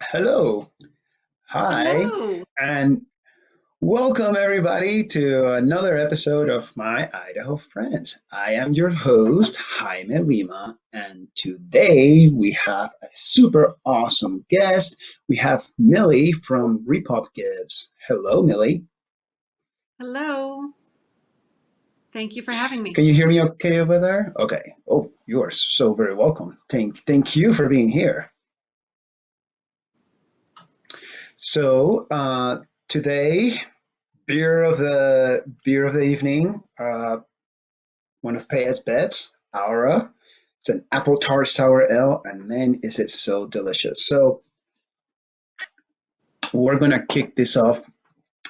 Hello, hi, Hello. and welcome everybody to another episode of my Idaho Friends. I am your host, Jaime Lima, and today we have a super awesome guest. We have Millie from Repop Gives. Hello, Millie. Hello. Thank you for having me. Can you hear me okay over there? Okay. Oh, you are so very welcome. Thank you for being here. So, today, beer of the evening. One of Payet's bets, Aura. It's an apple tart sour ale, and man, is it so delicious. So we're gonna kick this off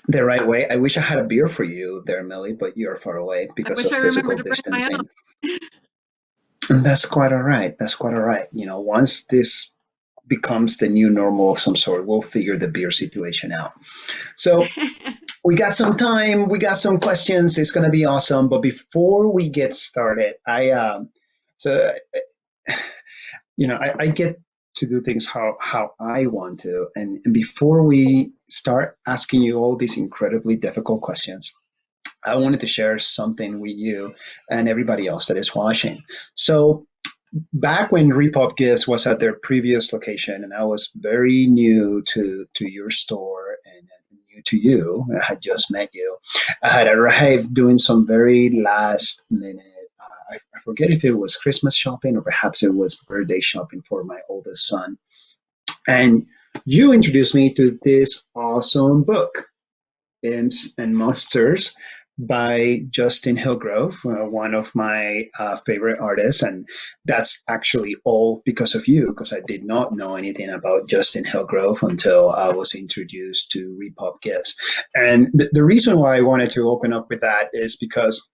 the right way. I wish I had a beer for you there, Millie, but you're far away I because wish of I physical remembered to bring my distancing. own. And that's quite all right. That's quite all right. Once this becomes the new normal of some sort, we'll figure the beer situation out. So we got some time, we got some questions. It's gonna be awesome. But before we get started, so I get to do things how I want to. And before we start asking you all these incredibly difficult questions, I wanted to share something with you and everybody else that is watching. So back when Repop Gifts was at their previous location, and I was very new to your store and new to you, I had just met you. I had arrived doing some very last minute. I forget if it was Christmas shopping or perhaps it was birthday shopping for my oldest son. And you introduced me to this awesome book, Imps and Monsters by Justin Hillgrove, one of my favorite artists. And that's actually all because of you, because I did not know anything about Justin Hillgrove until I was introduced to Repop Gifts. And the reason why I wanted to open up with that is because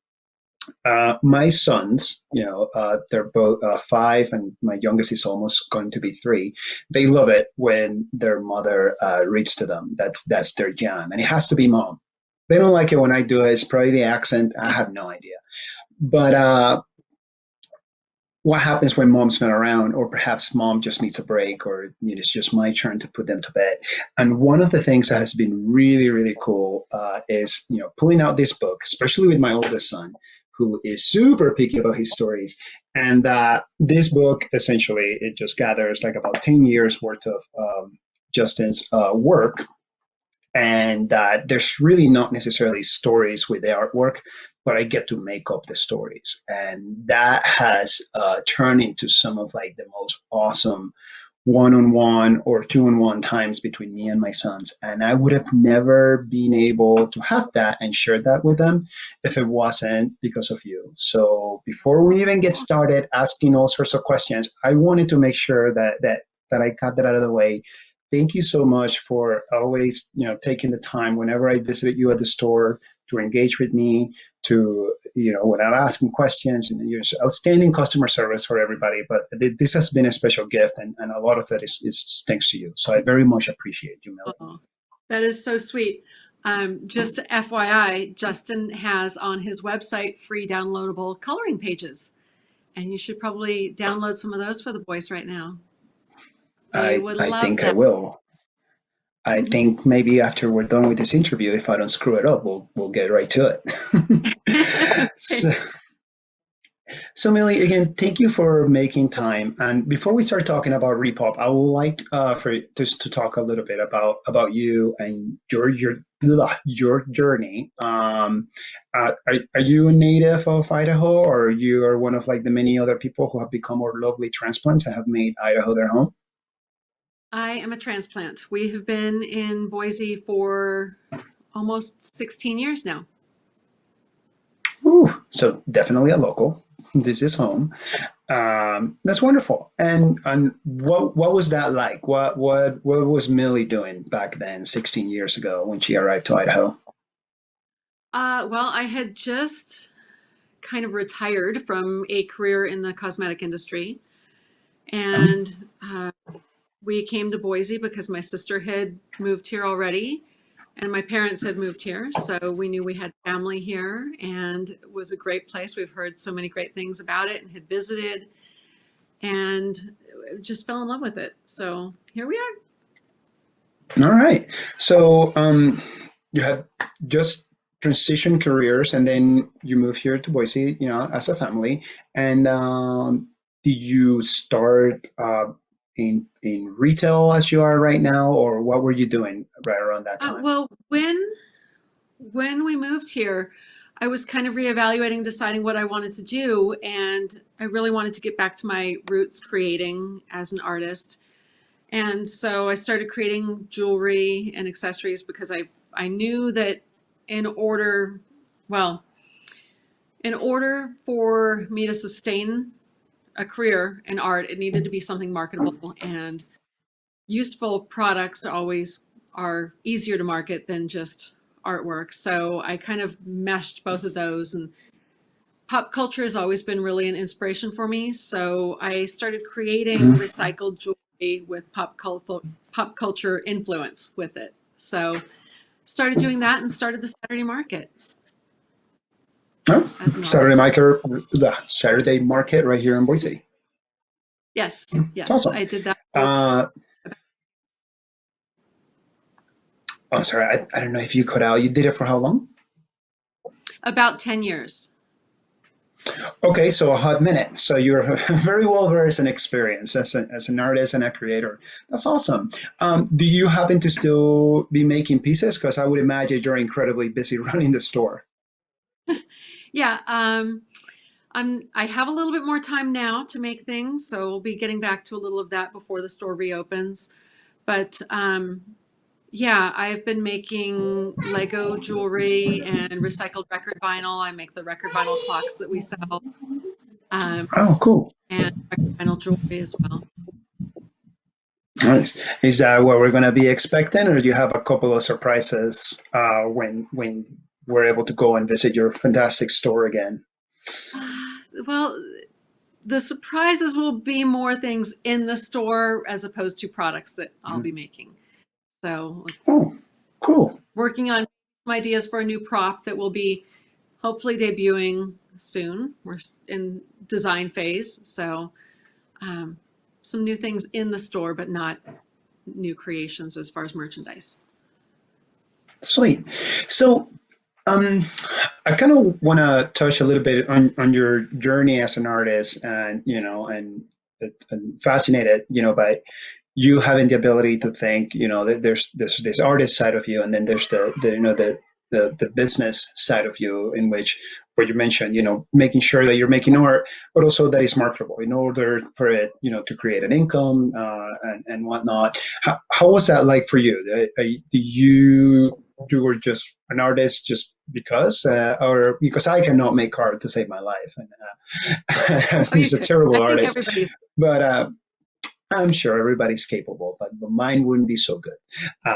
my sons, they're both five, and my youngest is almost going to be three. They love it when their mother reads to them. That's their jam, and it has to be mom. They don't like it when I do it. It's probably the accent. I have no idea. But what happens when mom's not around, or perhaps mom just needs a break, or it's just my turn to put them to bed? And one of the things that has been really, really cool is pulling out this book, especially with my oldest son, who is super picky about his stories. And this book essentially it just gathers like about 10 years worth of Justin's work, and there's really not necessarily stories with the artwork, but I get to make up the stories, and that has turned into some of like the most awesome one-on-one or two-on-one times between me and my sons. And I would have never been able to have that and share that with them if it wasn't because of you. So before we even get started asking all sorts of questions, I wanted to make sure that I got that out of the way. Thank you so much for always, taking the time whenever I visit you at the store to engage with me, to, when I'm asking questions, and you're outstanding customer service for everybody. But this has been a special gift, and a lot of it is thanks to you. So I very much appreciate you, Millie. Oh, that is so sweet. Just FYI, Justin has on his website free downloadable coloring pages, and you should probably download some of those for the boys right now. They would I love think I that. will. I think maybe after we're done with this interview, if I don't screw it up, we'll get right to it. Okay. so, So, Millie, again, thank you for making time. And before we start talking about Repop, I would like for just to talk a little bit about you and your journey. Are you a native of Idaho, or you are one of like the many other people who have become more lovely transplants and have made Idaho their home? I am a transplant. We have been in Boise for almost 16 years now. Ooh, so definitely a local. This is home. That's wonderful. And what was that like? What was Millie doing back then, 16 years ago, when she arrived to Idaho? Well, I had just kind of retired from a career in the cosmetic industry, Um, and we came to Boise because my sister had moved here already and my parents had moved here. So we knew we had family here and it was a great place. We've heard so many great things about it and had visited and just fell in love with it. So here we are. All right. So you had just transition careers, and then you moved here to Boise, as a family. And did you start in retail as you are right now, or what were you doing right around that time? Well, when we moved here, I was kind of reevaluating, deciding what I wanted to do, and I really wanted to get back to my roots creating as an artist. And so I started creating jewelry and accessories because I knew that in order, well, in order for me to sustain a career in art, it needed to be something marketable, and useful products always are easier to market than just artwork. So I kind of meshed both of those, and pop culture has always been really an inspiration for me. So I started creating Mhm. recycled jewelry with pop culture influence with it. So started doing that and started the Saturday market Oh, as an artist. The Saturday market right here in Boise. Yes, It's yes, awesome. I did that for Uh, oh, sorry, I don't know if you cut out. You did it for how long? about 10 years. Okay, so a hot minute. So you're very well versed and experienced as an artist and a creator. That's awesome. Do you happen to still be making pieces? Because I would imagine you're incredibly busy running the store. Yeah, I have a little bit more time now to make things, so we'll be getting back to a little of that before the store reopens. But yeah, I've been making Lego jewelry and recycled record vinyl. I make the record vinyl clocks that we sell, um, Oh, cool. and record vinyl jewelry as well. Nice. Is that what we're going to be expecting, or do you have a couple of surprises when we're able to go and visit your fantastic store again? Well, the surprises will be more things in the store as opposed to products that I'll Mhm. be making. So, Oh, cool. working on some ideas for a new prop that will be hopefully debuting soon. We're in design phase, so um, some new things in the store, but not new creations as far as merchandise. Sweet. So, um, I kind of want to touch a little bit on your journey as an artist, and and fascinated, by you having the ability to think, that there's this artist side of you, and then there's the business side of you, in which where you mentioned, making sure that you're making art, but also that it's marketable in order for it, to create an income, and whatnot. How was that like for you? Do you were just an artist just because, or because I cannot make art to save my life, and Oh, you he's a could. I terrible think artist, everybody's. but I'm sure everybody's capable, but mine wouldn't be so good.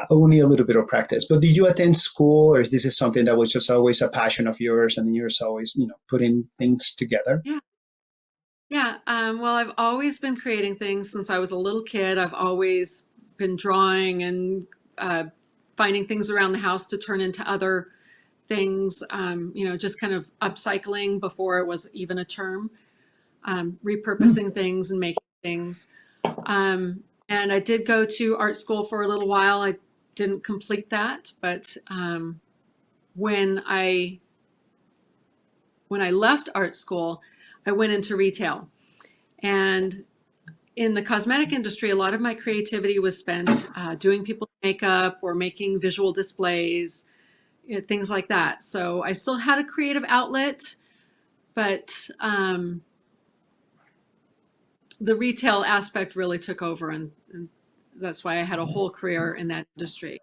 Only a little bit of practice. But did you attend school, or this is something that was just always a passion of yours, and you're just always, putting things together? Yeah, yeah. Well, I've always been creating things since I was a little kid. I've always been drawing and uh, finding things around the house to turn into other things. Just kind of upcycling before it was even a term. Hmm. Repurposing things and making things. And I did go to art school for a little while. I didn't complete that, but when I when I left art school, I went into retail. And in the cosmetic industry, a lot of my creativity was spent doing people's makeup or making visual displays, things like that. So I still had a creative outlet, but the retail aspect really took over, and that's why I had a whole career in that industry.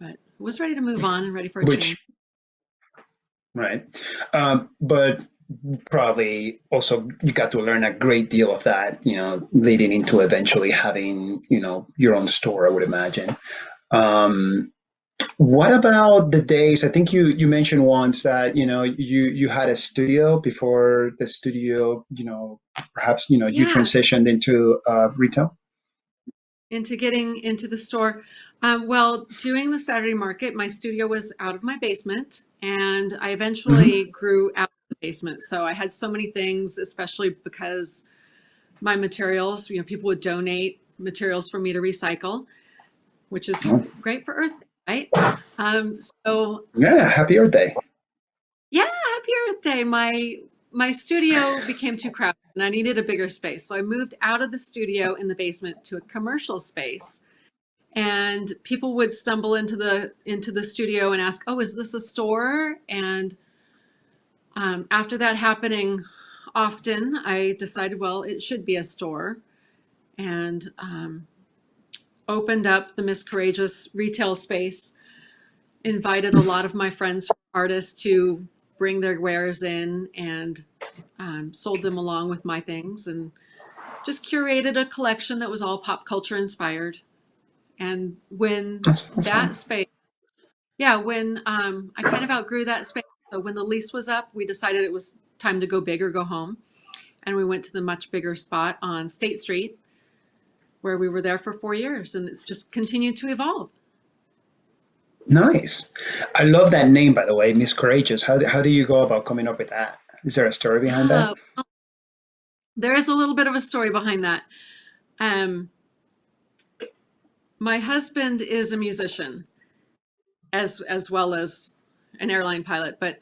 But was ready to move on and ready for a change. Which, right. But probably also you got to learn a great deal of that, leading into eventually having, your own store, I would imagine. Um, What about the days? I think you mentioned once that you had a studio before the studio, perhaps you Yeah, transitioned into retail. into getting into the store. Well, doing the Saturday market, my studio was out of my basement, and I eventually Hmm. grew out of the basement. So I had so many things, especially because my materials, people would donate materials for me to recycle. which is Oh, great for Earth Day, right? So yeah, happy Earth Day. yeah, happy Earth Day. My studio became too crowded and I needed a bigger space. So I moved out of the studio in the basement to a commercial space. And people would stumble into the studio and ask, "Oh, is this a store?" And after that happening often, I decided, well, it should be a store, and opened up the Miss Courageous retail space. Invited a lot of my friends, artists, to bring their wares in, and sold them along with my things, and just curated a collection that was all pop culture inspired. And when That's that awesome. space, yeah, when I kind of outgrew that space, so when the lease was up, we decided it was time to go big or go home, and we went to the much bigger spot on State Street, where we were there for 4 years, and it's just continued to evolve. Nice. I love that name, by the way, Miss Courageous. How do you go about coming up with that? Is there a story behind that? Uh, there is a little bit of a story behind that. Um, my husband is a musician as well as an airline pilot, but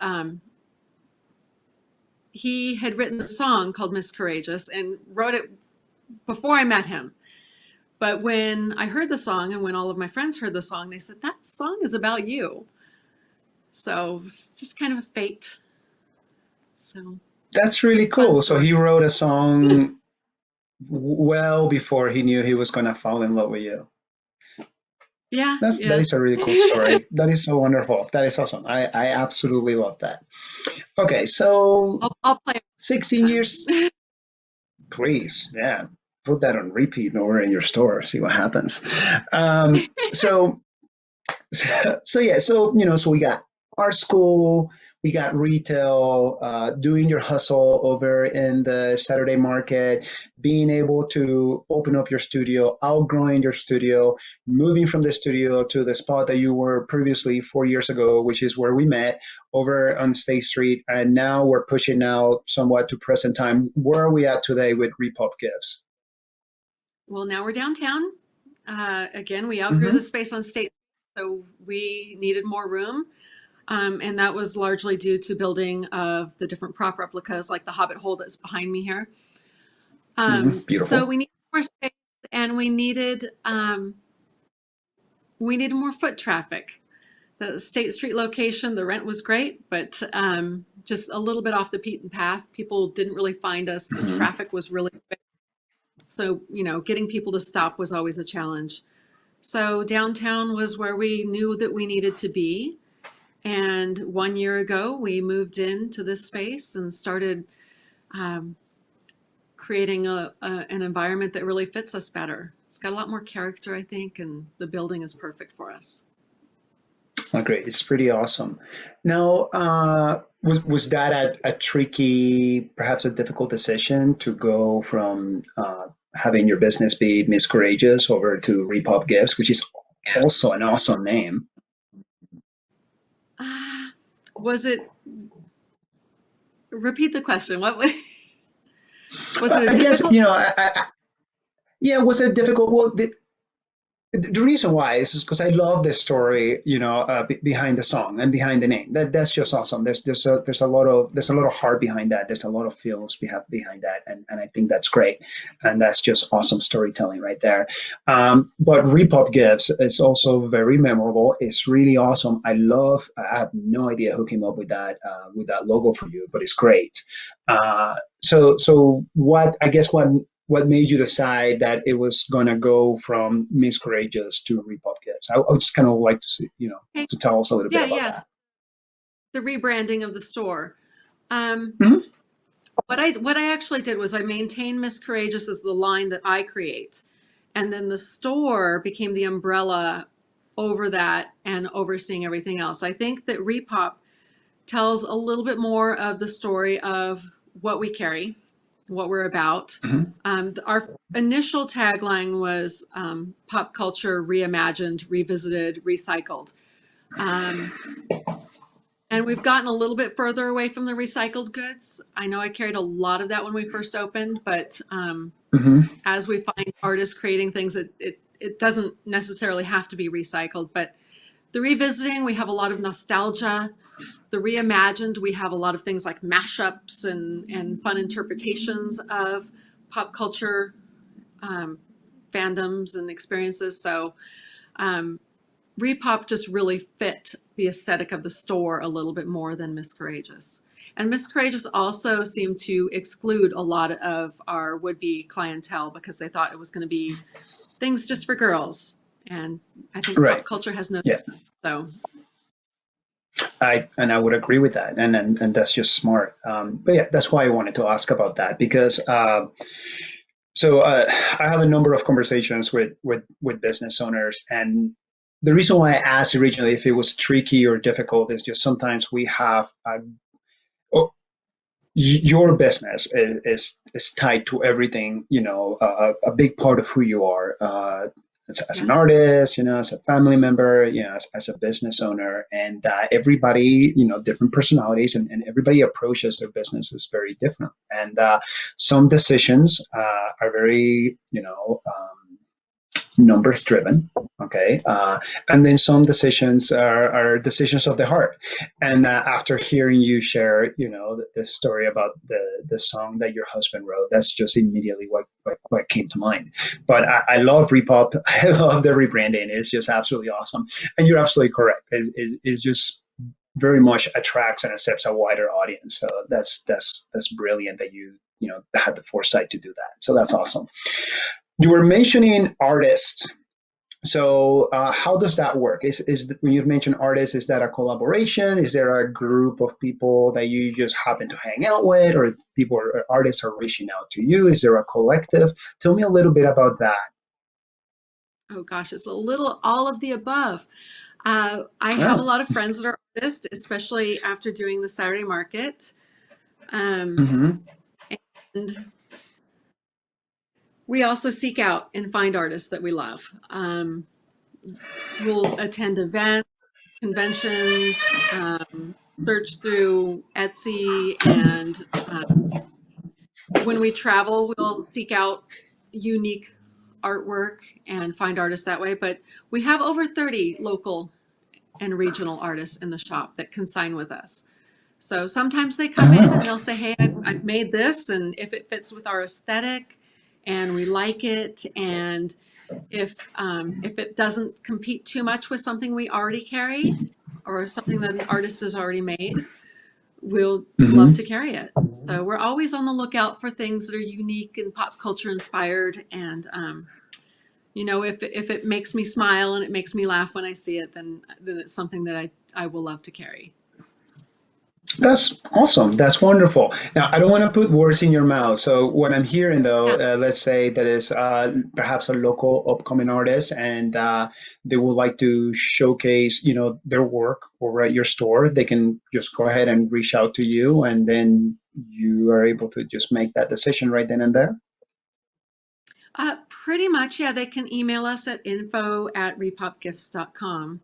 he had written a song called Miss Courageous and wrote it before I met him. But when I heard the song and when all of my friends heard the song, they said, that song is about you. So it's just kind of a fate. So That's it's really a fun cool. So story. he wrote a song well before he knew he was gonna fall in love with you. Yeah, That yeah. is a really cool story. That is so wonderful. That is awesome. I absolutely love that. Okay, so I'll play it 16 time. years, please. Yeah. Put that on repeat over in your store, see what happens. So so yeah, so so we got art school, we got retail, doing your hustle over in the Saturday market, being able to open up your studio, outgrowing your studio, moving from the studio to the spot that you were previously 4 years ago, which is where we met over on State Street, and now we're pushing out somewhat to present time. Where are we at today with Repop Gifts? Well, now we're downtown. Again, we outgrew the Mm-hmm. space on State, so we needed more room. And that was largely due to building of the different prop replicas, like the Hobbit hole that's behind me here. Mm-hmm. So Beautiful. we needed more space, and we needed more foot traffic. The State Street location, the rent was great, but just a little bit off the beaten path. People didn't really find us. The Mm-hmm. traffic was really quick. So, getting people to stop was always a challenge. So downtown was where we knew that we needed to be. And 1 year ago, we moved into this space and started um, creating an environment that really fits us better. It's got a lot more character, I think, and the building is perfect for us. Oh, great. It's pretty awesome. Now, was that a tricky, perhaps a difficult decision to go from having your business be Miss Courageous over to Repop Gifts, which is also an awesome name? Uh, was it, repeat the question. Was it a I guess, difficult? yeah, was it difficult? Well, the reason why is because I love this story, behind the song and behind the name. That's just awesome. There's a lot of heart behind that. There's a lot of feels behind that, and I think that's great, and that's just awesome storytelling right there. But Repop Gives is also very memorable. It's really awesome. I love. I have no idea who came up with that logo for you, but it's great. So what I guess what made you decide that it was going to go from Miss Courageous to Repop Kids? I would just kind of like to see, Okay. to tell us a little bit Yeah, about yes. that. The rebranding of the store. Um, Mm-hmm. what I actually did was I maintained Miss Courageous as the line that I create. And then the store became the umbrella over that and overseeing everything else. I think that Repop tells a little bit more of the story of what we carry, what we're about. Mm-hmm. Our initial tagline was pop culture reimagined, revisited, recycled. Um, and we've gotten a little bit further away from the recycled goods. I know I carried a lot of that when we first opened, but Mm-hmm. as we find artists creating things, it it doesn't necessarily have to be recycled, but the revisiting, we have a lot of nostalgia. The reimagined, we have a lot of things like mashups and fun interpretations of pop culture fandoms and experiences. So Repop just really fit the aesthetic of the store a little bit more than Miss Courageous. And Miss Courageous also seemed to exclude a lot of our would-be clientele because they thought it was going to be things just for girls. And I think pop Right. culture has no, Yeah. so I would agree with that, and that's just smart. But yeah, that's why I wanted to ask about that because I have a number of conversations with business owners, and the reason why I asked originally if it was tricky or difficult is just sometimes we have oh, your business is tied to everything, a big part of who you are. As yeah. an artist, as a family member, as a business owner, and everybody, different personalities, and everybody approaches their businesses very different. And some decisions are very, numbers driven. Okay. And then some decisions are decisions of the heart. And after hearing you share, the story about the song that your husband wrote, that's just immediately what came to mind. But I love Repop. I love the rebranding. It's just absolutely awesome. And you're absolutely correct. It's just very much attracts and accepts a wider audience. So that's brilliant that you had the foresight to do that. So that's awesome. You were mentioning artists. So how does that work? Is when you mention artists, is that a collaboration? Is there a group of people that you just happen to hang out with, or people or artists are reaching out to you? Is there a collective? Tell me a little bit about that. Oh gosh, it's a little all of the above. I have a Oh, lot of friends that are artists, especially after doing the Saturday market. Um, mm-hmm. and we also seek out and find artists that we love. We'll attend events, conventions, search through Etsy, and when we travel, we'll seek out unique artwork and find artists that way. But we have over 30 local and regional artists in the shop that consign with us. So sometimes they come in Oh, and they'll say, "Hey, I've made this, and if it fits with our aesthetic, and we like it, and if it doesn't compete too much with something we already carry, or something that an artist has already made, we'll love to mm-hmm. carry it." So we're always on the lookout for things that are unique and pop culture inspired, and if it makes me smile and it makes me laugh when I see it, then it's something that I will love to carry. That's awesome. That's wonderful. Now, I don't want to put words in your mouth. So, what I'm hearing, though, Yeah. let's say that is perhaps a local upcoming artist, and they would like to showcase, their work over at your store. They can just go ahead and reach out to you, and then you are able to just make that decision right then and there. Pretty much, yeah. They can email us at info@repopgifts.com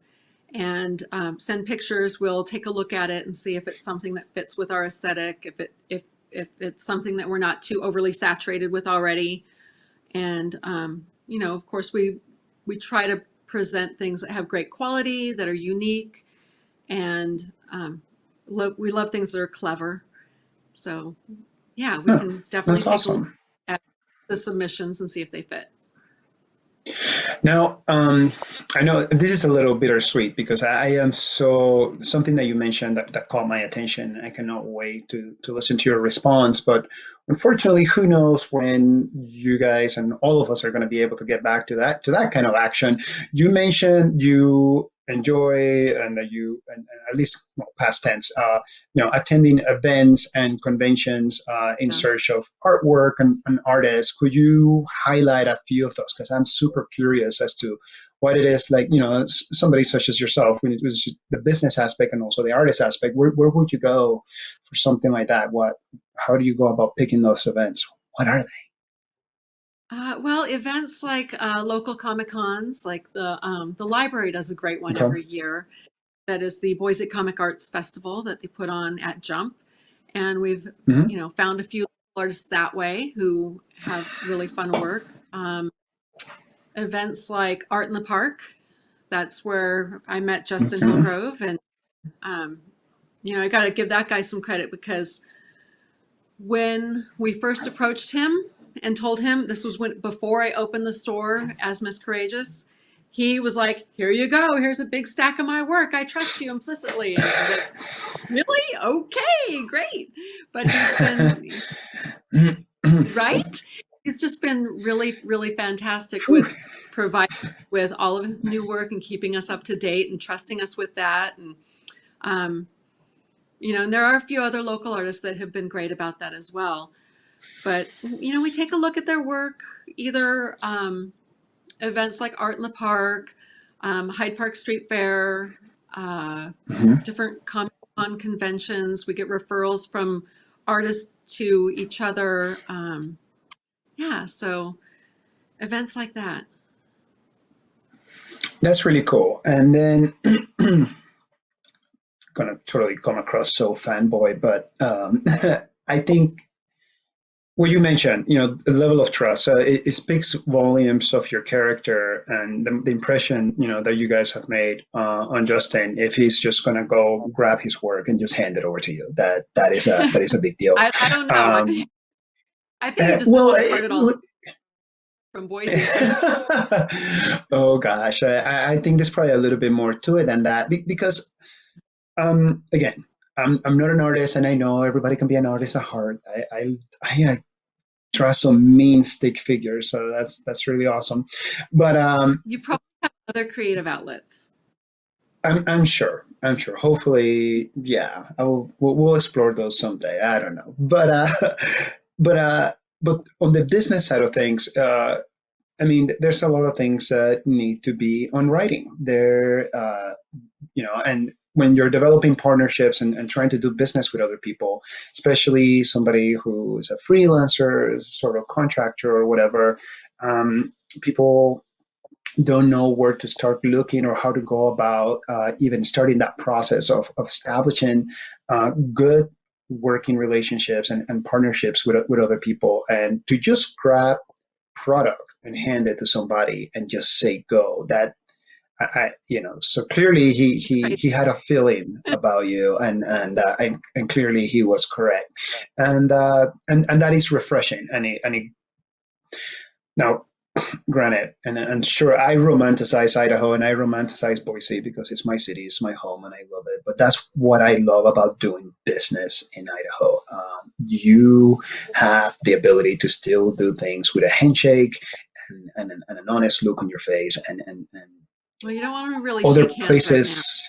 and send pictures. We'll take a look at it and see if it's something that fits with our aesthetic, if it's something that we're not too overly saturated with already. And of course, we try to present things that have great quality, that are unique, and we love things that are clever. So yeah, we Yeah, can definitely that's take a look awesome. at the submissions and see if they fit. Now, I know this is a little bittersweet because I am so something that you mentioned that caught my attention. I cannot wait to listen to your response. But unfortunately, who knows when you guys and all of us are going to be able to get back to that kind of action. You mentioned you enjoy and that and at least past tense, attending events and conventions in Yeah. search of artwork and artists. Could you highlight a few of those? Because I'm super curious as to what it is like, somebody such as yourself, when it was the business aspect and also the artist aspect, where would you go for something like that? How do you go about picking those events? What are Well, events like local Comic Cons, like the library does a great one they? Okay. every year. That is the Boise Comic Arts Festival that they put on at Jump, and we've Hmm. found a few artists that way who have really fun work. events like Art in the Park. That's where I met Justin Okay. Hillgrove, and um, I got to give that guy some credit because when we first approached him and told him this was before I opened the store as Miss Courageous, he was like, "Here you go. Here's a big stack of my work. I trust you implicitly." And I was like, "Really? Okay, great." But he's been right. He's just been really, really fantastic Whew. with providing with all of his new work and keeping us up to date and trusting us with that. And um, and there are a few other local artists that have been great about that as well. But we take a look at their work, either events like Art in the Park, Hyde Park Street Fair, uh, Mhm. different Comic Con conventions. We get referrals from artists to each other. Yeah, so events like that. That's really cool. And then gonna totally come across so fanboy, but I think what you mentioned, the level of trust, it speaks volumes of your character and the impression, that you guys have made on Justin. If he's just gonna go grab his work and just hand it over to you, that is a big deal. I don't know. Um, I think he just didn't well, want to cart it all from Boise too. oh gosh, I think there's probably a little bit more to it than that because again, I'm not an artist, and I know everybody can be an artist at heart. I draw some mean stick figures, so that's really awesome. But You probably have other creative outlets. I'm sure. I'm sure. Hopefully, yeah. We'll explore those someday. I don't know, but but on the business side of things, I mean, there's a lot of things that need to be on writing. And when you're developing partnerships and trying to do business with other people, especially somebody who is a freelancer, sort of contractor or whatever, people don't know where to start looking or how to go about even starting that process of establishing good working relationships and partnerships with other people, and to just grab product and hand it to somebody and just say go. So clearly Right. he had a feeling about you, and clearly he was correct, and that is refreshing, and now, granted, and sure, I romanticize Idaho and I romanticize Boise because it's my city, it's my home, and I love it. But that's what I love about doing business in Idaho. You have the ability to still do things with a handshake and an honest look on your face, and Well, you don't want to really other shake hands right places.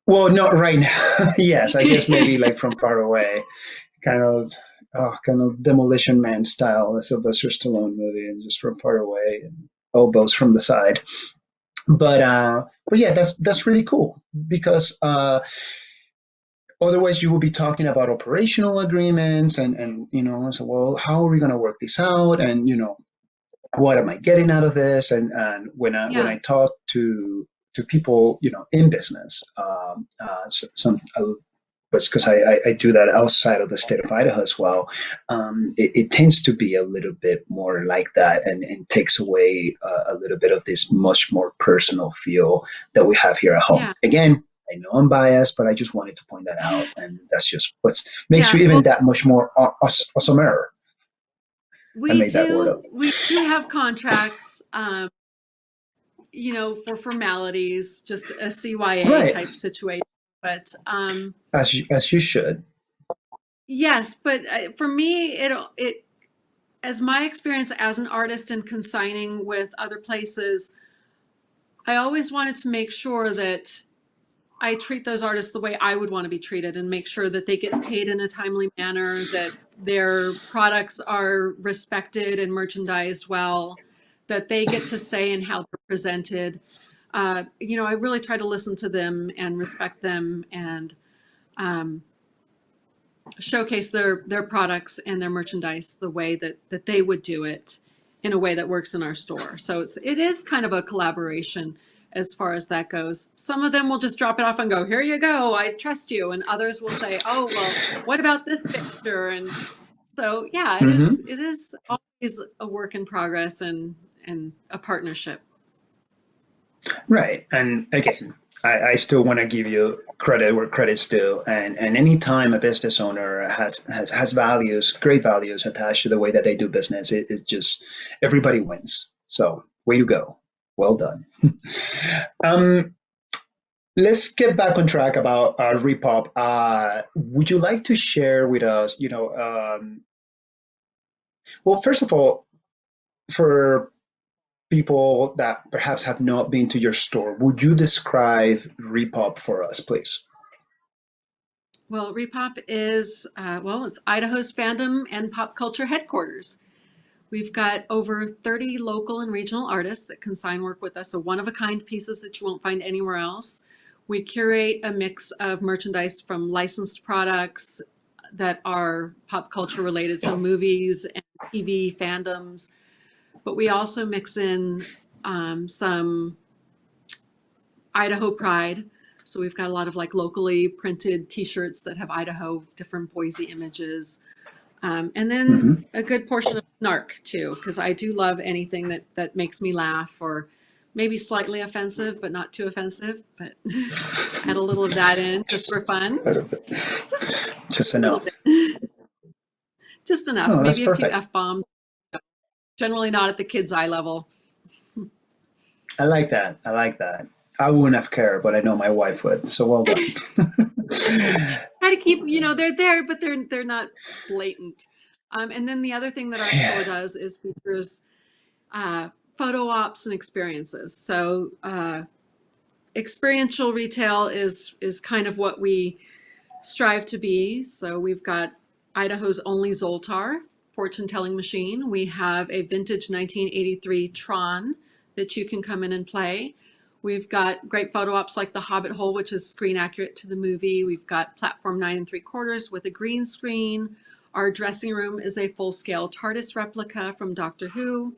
now. Well, not right now. Yes, I guess maybe like from far away, kind of, kind of Demolition Man style, a Sylvester Stallone movie, and just from far away, and elbows from the side. But yeah, that's really cool because otherwise you will be talking about operational agreements and so well, how are we going to work this out, and what am I getting out of this? And when I Yeah, talk to people, in business, some but because I do that outside of the state of Idaho as well, it tends to be a little bit more like that, and takes away a little bit of this much more personal feel that we have here at home. yeah, Again, I know I'm biased, but I just wanted to point that out, and that's just what makes yeah. you Well, even that much more awesomer. I we made that word do up. we do have contracts, for formalities, just a CYA Right, type situation. But as you should. yes, but for me, it as my experience as an artist and consigning with other places, I always wanted to make sure that I treat those artists the way I would want to be treated and make sure that they get paid in a timely manner, that their products are respected and merchandised well, that they get to say in how they're presented. I really try to listen to them and respect them and um, showcase their products and their merchandise the way that they would do it in a way that works in our store. So it is kind of a collaboration as far as that goes. Some of them will just drop it off and go, "Here you go, I trust you," and others will say, "Oh well, what about this picture?" And so yeah, it is Hmm. it is always a work in progress, and and a partnership. Right. And again, I still want to give you credit where credit's due. And anytime a business owner has values, great values attached to the way that they do business, it just everybody wins. So way to go. Well done. um, let's get back on track about Repop. Would you like to share with us, well, first of all, for people that perhaps have not been to your store, would you describe Repop for us, please? Well, Repop is, it's Idaho's fandom and pop culture headquarters. We've got over 30 local and regional artists that consign work with us, so one-of-a-kind pieces that you won't find anywhere else. We curate a mix of merchandise from licensed products that are pop culture related, so movies and TV fandoms, but we also mix in some Idaho pride. So we've got a lot of like locally printed t-shirts that have Idaho, different Boise images. And then Hmm. a good portion of snark too, because I do love anything that makes me laugh or maybe slightly offensive, but not too offensive. But add a little of that in just for Just fun. a little bit, Just just a little enough. bit. Just enough. Oh, that's Maybe a few perfect. F-bombs. Generally not at the kid's eye level. I like that. I like that. I wouldn't have cared, but I know my wife would. So well done. Try to keep, they're there, but they're not blatant. And then the other thing that our store Yeah. does is features uh, photo ops and experiences. So experiential retail is kind of what we strive to be. So we've got Idaho's only Zoltar fortune telling machine. We have a vintage 1983 Tron that you can come in and play. We've got great photo ops like the Hobbit Hole, which is screen accurate to the movie. We've got platform 9 3/4 with a green screen. Our dressing room is a full scale TARDIS replica from Doctor Who.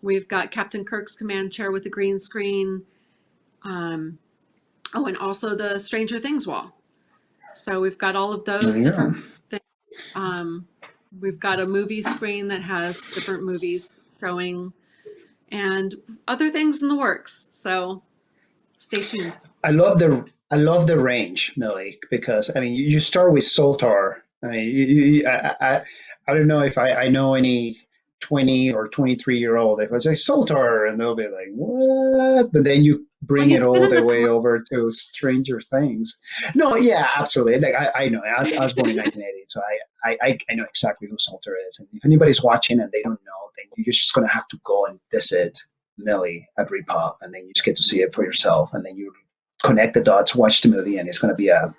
We've got Captain Kirk's command chair with a green screen. Um, and also the Stranger Things wall. So we've got all of those Yeah. different things. Um, we've got a movie screen that has different movies showing and other things in the works. So stay tuned. I love the range, Millie, because I mean you start with Soltar. I mean I don't know if I know any 20 or 23-year old if I say Soltar and they'll be like what, but then you Well, bring it he's been all in the the way commercial. over to Stranger Things. No, yeah, absolutely. Like I know I was born in 1980, so I know exactly who Soltar is. And if anybody's watching and they don't know, then you're just gonna have to go and visit Millie at Repop, and then you just get to see it for yourself, and then you connect the dots, watch the movie, and it's going to be a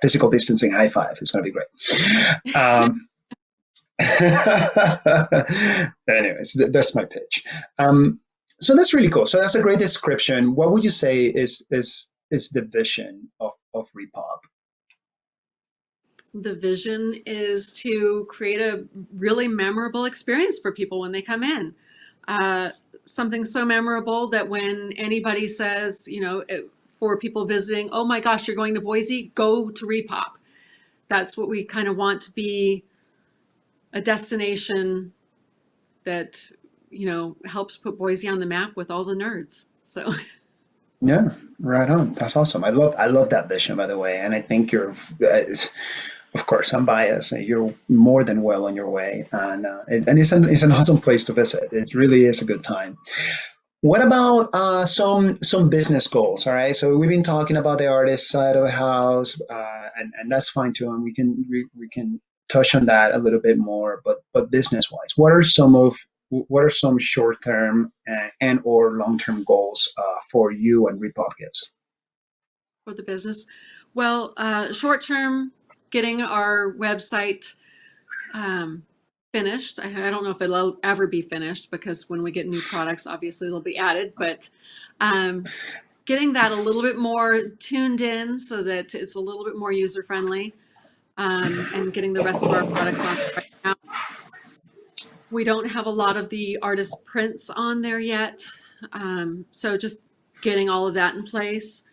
physical distancing high five. It's going to be great. Um, anyways, that's my pitch. So that's really cool. So that's a great description. What would you say is the vision of Repop? The vision is to create a really memorable experience for people when they come in. Uh, Something so memorable that when anybody says, for people visiting, oh my gosh, you're going to Boise, go to Repop. That's what we kind of want to be, a destination that, helps put Boise on the map with all the nerds. So Yeah, right on. That's awesome. I love that vision, by the way, and I think uh, of course, I'm biased. You're more than well on your way, and it's an awesome place to visit. It really is a good time. What about some business goals? All right, so we've been talking about the artist side of the house, and that's fine too, and we can touch on that a little bit more. But business wise, what are some short term and or long term goals for you and Repop Gives? for the business, well, short term, getting our website um, finished. I don't know if it'll ever be finished because when we get new products, obviously they'll be added, but um, getting that a little bit more tuned in so that it's a little bit more user friendly, and getting the rest of our products on there right now. We don't have a lot of the artist prints on there yet. So just getting all of that in place,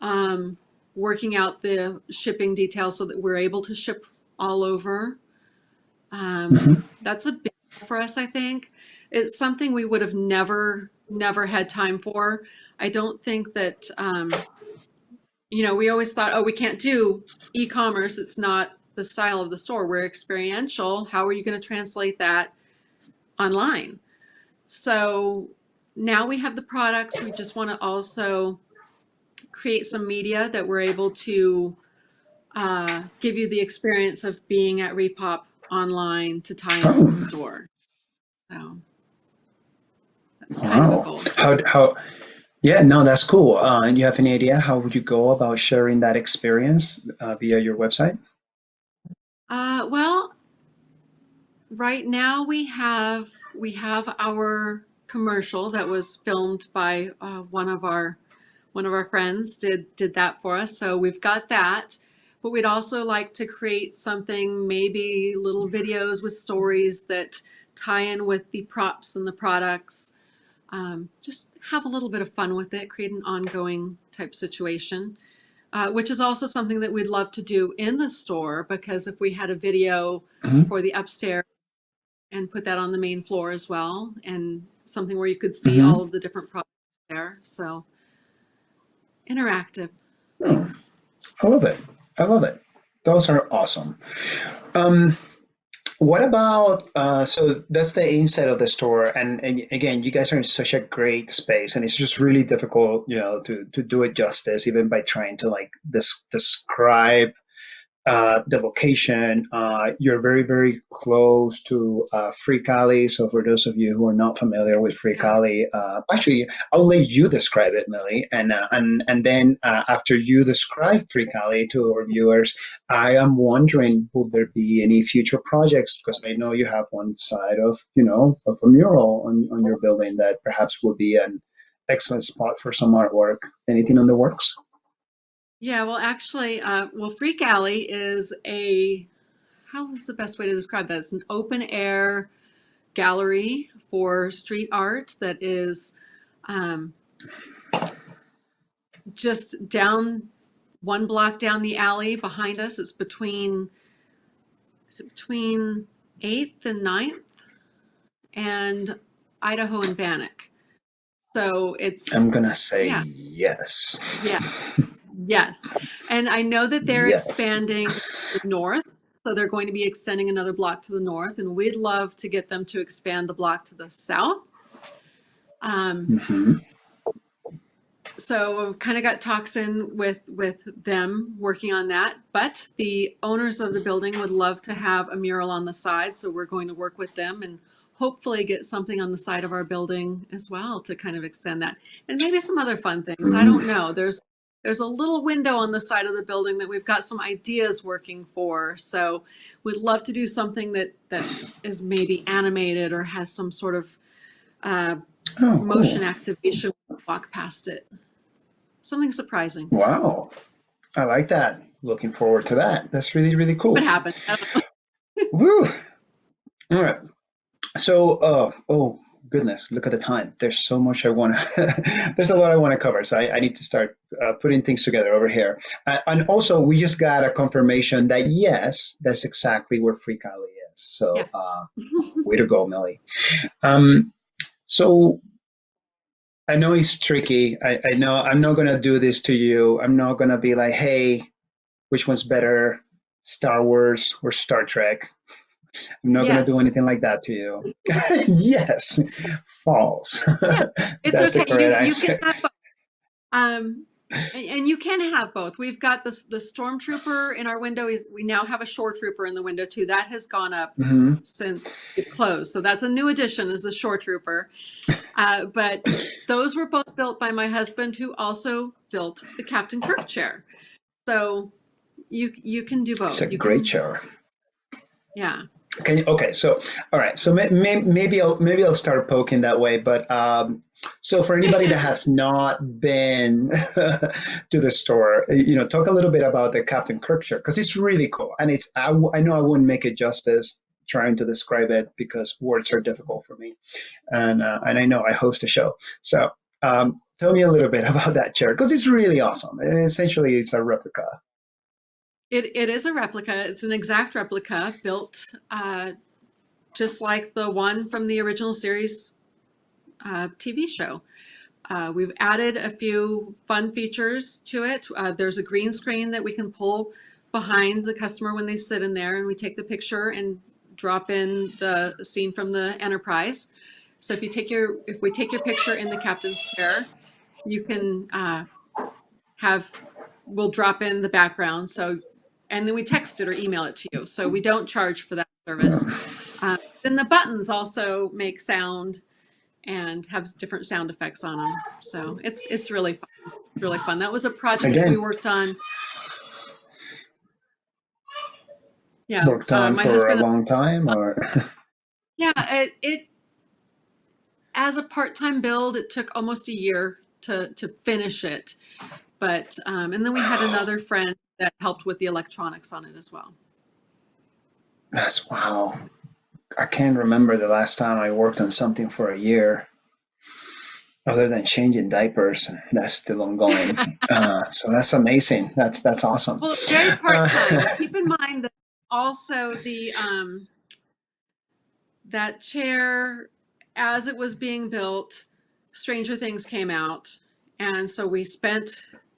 um, working out the shipping details so that we're able to ship all over. Mhm. That's a big goal for us, I think. It's something we would have never had time for. I don't think that, we always thought, oh, we can't do e-commerce. It's not the style of the store. We're experiential. How are you going to translate that online? So now we have the products. We just want to also create some media that we're able to give you the experience of being at Repop online to tie in with the Oh, store. So that's kind of a wow. goal. Yeah, no, that's cool. And you have any idea how would you go about sharing that experience via your website? Well, right now we have our commercial that was filmed by one of our friends did that for us. So we've got that. But we'd also like to create something, maybe little videos with stories that tie in with the props and the products. Just have a little bit of fun with it, create an ongoing type situation, which is also something that we'd love to do in the store because if we had a video Hmm. for the upstairs and put that on the main floor as well, and something where you could see all Hmm. of the different products there. So interactive Oh, things. I love it. I love it. Those are awesome. Um, what about so that's the inside of the store, and again, you guys are in such a great space, and it's just really difficult, to do it justice, even by trying to like describe the location. You're very, very close to Free Cali. So for those of you who are not familiar with Free Yes. Cali, actually, I'll let you describe it, Millie, and then after you describe Free Cali to our viewers, I am wondering, will there be any future projects? Because I know you have one side of a mural on your building that perhaps will be an excellent spot for some artwork. Anything in the works? Yeah, well, actually, Freak Alley is how is the best way to describe that? It's an open air gallery for street art that is um, just down one block down the alley behind us. Is it between 8th and Ninth and Idaho and Bannock. So it's, I'm gonna say yeah, yes. yeah. Yes. And I know that they're Yes. expanding to the north. So they're going to be extending another block to the north, and we'd love to get them to expand the block to the south. Um, Hmm. so we've kind of got talks in with them working on that. But the owners of the building would love to have a mural on the side, so we're going to work with them and hopefully get something on the side of our building as well to kind of extend that. And maybe some other fun things. I don't know. There's a little window on the side of the building that we've got some ideas working for. So we'd love to do something that is maybe animated or has some sort of uh, Oh, cool. motion activation when you walk past it. Something surprising. Wow. I like that. Looking forward to that. That's really, really What cool. happened? Woo. All right. So, oh goodness, look at the time. There's so much I want to, there's a lot I want to cover. So I need to start putting things together over here. And also, we just got a confirmation that yes, that's exactly where Free Cali is. Yeah. So, way to go, Millie. Um, so I know it's tricky. I know I'm not gonna do this to you. I'm not gonna be like, hey, which one's better, Star Wars or Star Trek? I'm not gonna do Yes. anything like that to you. Yes, false. Yeah. It's That's the okay. You correct you can answer. have and you can have both. We've got the stormtrooper in our window. Is we now have a shore trooper in the window too. That has gone up Hmm. since we've closed. So that's a new addition is a shore trooper. But those were both built by my husband, who also built the Captain Kirk chair. So you can do It's a both. You great can, show. yeah. Okay, so all right, so maybe I'll start poking that way, but so for anybody that has not been to the store, talk a little bit about the Captain Kirk shirt because it's really cool, and I know I wouldn't make it justice trying to describe it because words are difficult for me, and I know I host a show, so tell me a little bit about that chair because it's really awesome. And essentially, it's a replica. It is a replica. It's an exact replica built just like the one from the original series TV show. We've added a few fun features to it. There's a green screen that we can pull behind the customer when they sit in there, and we take the picture and drop in the scene from the Enterprise. So if we take your picture in the captain's chair, you can we'll drop in the background. So, and then we text it or email it to you. So we don't charge for that service. Then the buttons also make sound and have different sound effects on them. So it's really fun. It's really fun. That was a project that we Again, worked on. Yeah, worked on my for a husband. long time, or Yeah, it as a part-time build, it took almost a year to finish it. But and then we had another friend that helped with the electronics on it as well. that's wow. I can't remember the last time I worked on something for a year, other than changing diapers, and that's still ongoing. So that's amazing. That's awesome. Well, very part-time. Uh, Keep in mind that also the that chair, as it was being built, Stranger Things came out, and so we spent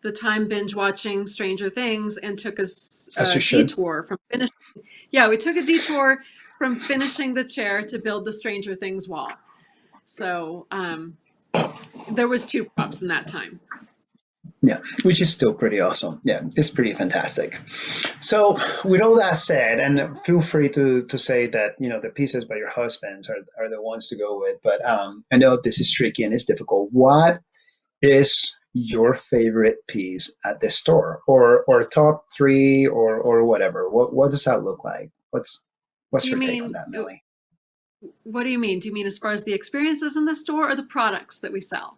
the time binge watching Stranger Things and took as you a should. detour from finishing. Yeah, we took a detour from finishing the chair to build the Stranger Things wall. So there was two props in that time. Yeah, which is still pretty awesome. Yeah, it's pretty fantastic. So, with all that said, and feel free to say that the pieces by your husbands are the ones to go with. But I know this is tricky and it's difficult. What is your favorite piece at the store, or top three, or whatever? What does that look like? Do What's you your take on mean, that, Millie? what do you mean? Do you mean as far as the experiences in the store or the products that we sell?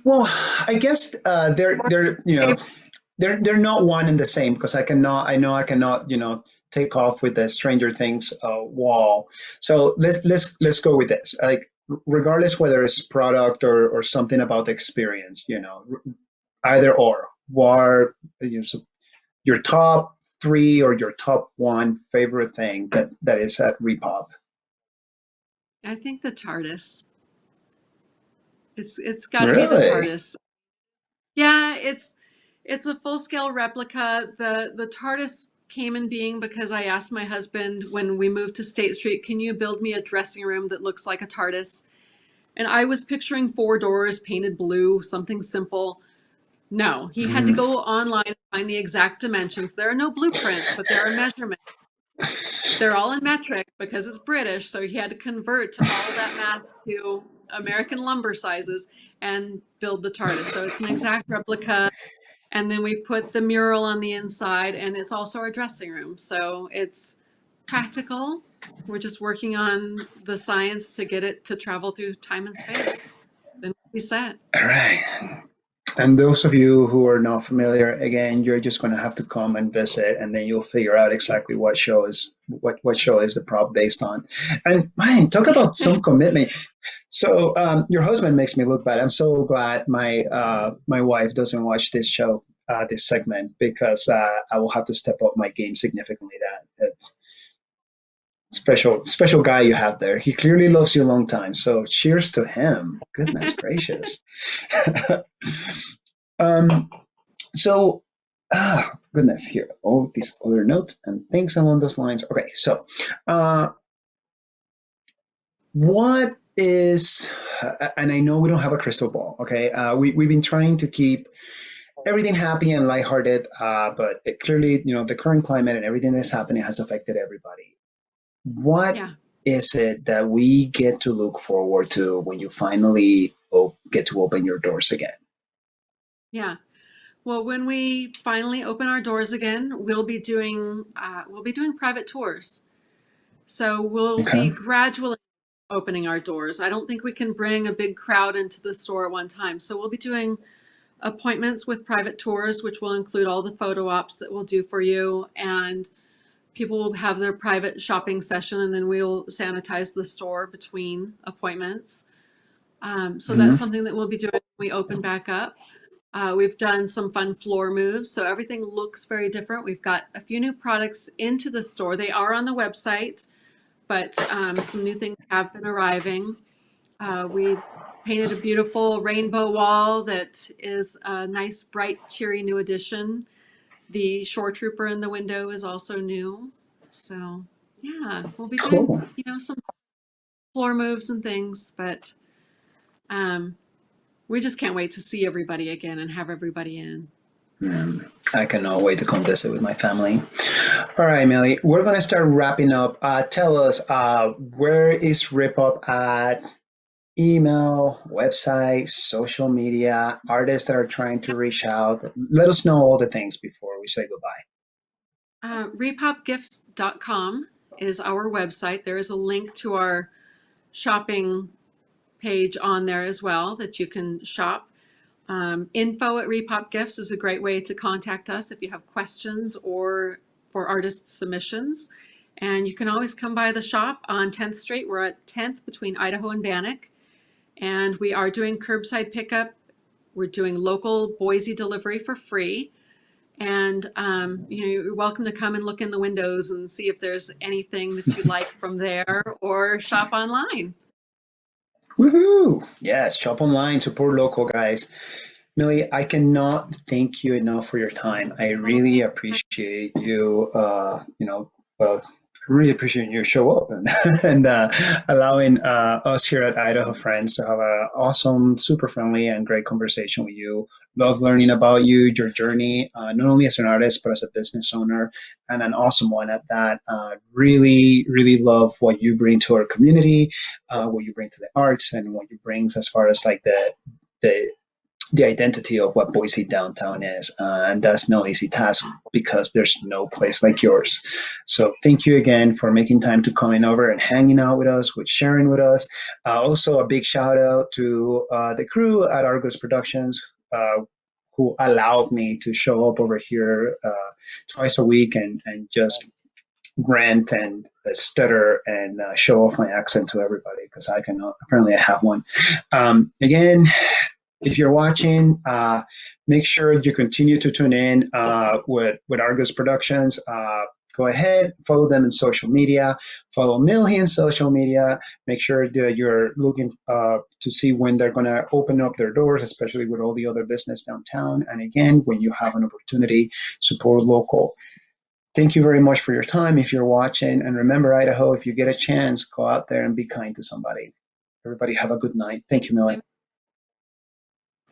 Well, I guess Or they're not one and the same, because I cannot take off with the Stranger Things wall. So let's go with this. Like, regardless whether it's product or something about the experience, either or. What so your top three or your top one favorite thing that is at Repop? I think the TARDIS. It's got to be the Really? TARDIS. Yeah, it's a full scale replica. The TARDIS came in being because I asked my husband when we moved to State Street, "Can you build me a dressing room that looks like a TARDIS?" And I was picturing four doors painted blue, something simple. No, he had to Mhm. go online and find the exact dimensions. There are no blueprints, but there are measurements. They're all in metric because it's British, so he had to convert to all that math to American lumber sizes and build the TARDIS. So it's an exact replica. And then we put the mural on the inside, and it's also our dressing room. So it's practical. We're just working on the science to get it to travel through time and space. Then we'll be set. All right. And those of you who are not familiar, again, you're just going to have to come and visit, and then you'll figure out exactly what show is the prop based on. And man, talk about some commitment. So your husband makes me look bad. I'm so glad my wife doesn't watch this show, this segment, because I will have to step up my game significantly. That's special guy you have there. He clearly loves you a long time. So cheers to him. Goodness gracious. um, so, goodness, here, all these other notes and things along those lines. Okay, so, what is, and I know we don't have a crystal ball, okay? We've been trying to keep everything happy and lighthearted, but clearly, the current climate and everything that's happening has affected everybody. What Yeah. is it that we get to look forward to when you finally get to open your doors again? Yeah. Well, when we finally open our doors again, we'll be doing private tours. So we'll Okay. be gradually opening our doors. I don't think we can bring a big crowd into the store at one time. So we'll be doing appointments with private tours, which will include all the photo ops that we'll do for you. And people will have their private shopping session, and then we'll sanitize the store between appointments. So that's Mhm. something that we'll be doing when we open back up. We've done some fun floor moves, so everything looks very different. We've got a few new products into the store. They are on the website. but some new things have been arriving. We painted a beautiful rainbow wall that is a nice, bright, cheery new addition. The shore trooper in the window is also new. So yeah, we'll be doing, Cool. some floor moves and things, but um, we just can't wait to see everybody again and have everybody in. I cannot wait to come visit with my family. All right, Millie, we're going to start wrapping up. Tell us, where is RipUp at? Email, website, social media, artists that are trying to reach out. Let us know all the things before we say goodbye. Repopgifts.com is our website. There is a link to our shopping page on there as well that you can shop. Info at Repop Gifts is a great way to contact us if you have questions or for artist submissions. And you can always come by the shop on 10th Street. We're at 10th between Idaho and Bannock. And we are doing curbside pickup. We're doing local Boise delivery for free. And you're welcome to come and look in the windows and see if there's anything that you like from there or shop online. Woohoo! Yes, shop online, support local, guys. Millie, I cannot thank you enough for your time. I really appreciate you, really appreciate you show up and, and allowing us here at Idaho Friends to have an awesome, super friendly, and great conversation with you. Love learning about you, your journey, not only as an artist, but as a business owner, and an awesome one at that. Really, really love what you bring to our community, what you bring to the arts, and what you brings as far as like the the identity of what Boise downtown is. And that's no easy task because there's no place like yours. So thank you again for making time to coming over and hanging out with us, with sharing with us. Also, a big shout out to the crew at Argos Productions, who allowed me to show up over here twice a week and just rant and stutter and show off my accent to everybody because I cannot. Apparently, I have one. Again, if you're watching, make sure you continue to tune in with Argus Productions. Go ahead, follow them in social media, follow Millie in social media. Make sure that you're looking to see when they're going to open up their doors, especially with all the other business downtown. And again, when you have an opportunity, support local. Thank you very much for your time if you're watching. And remember, Idaho, if you get a chance, go out there and be kind to somebody. Everybody have a good night. Thank you, Millie.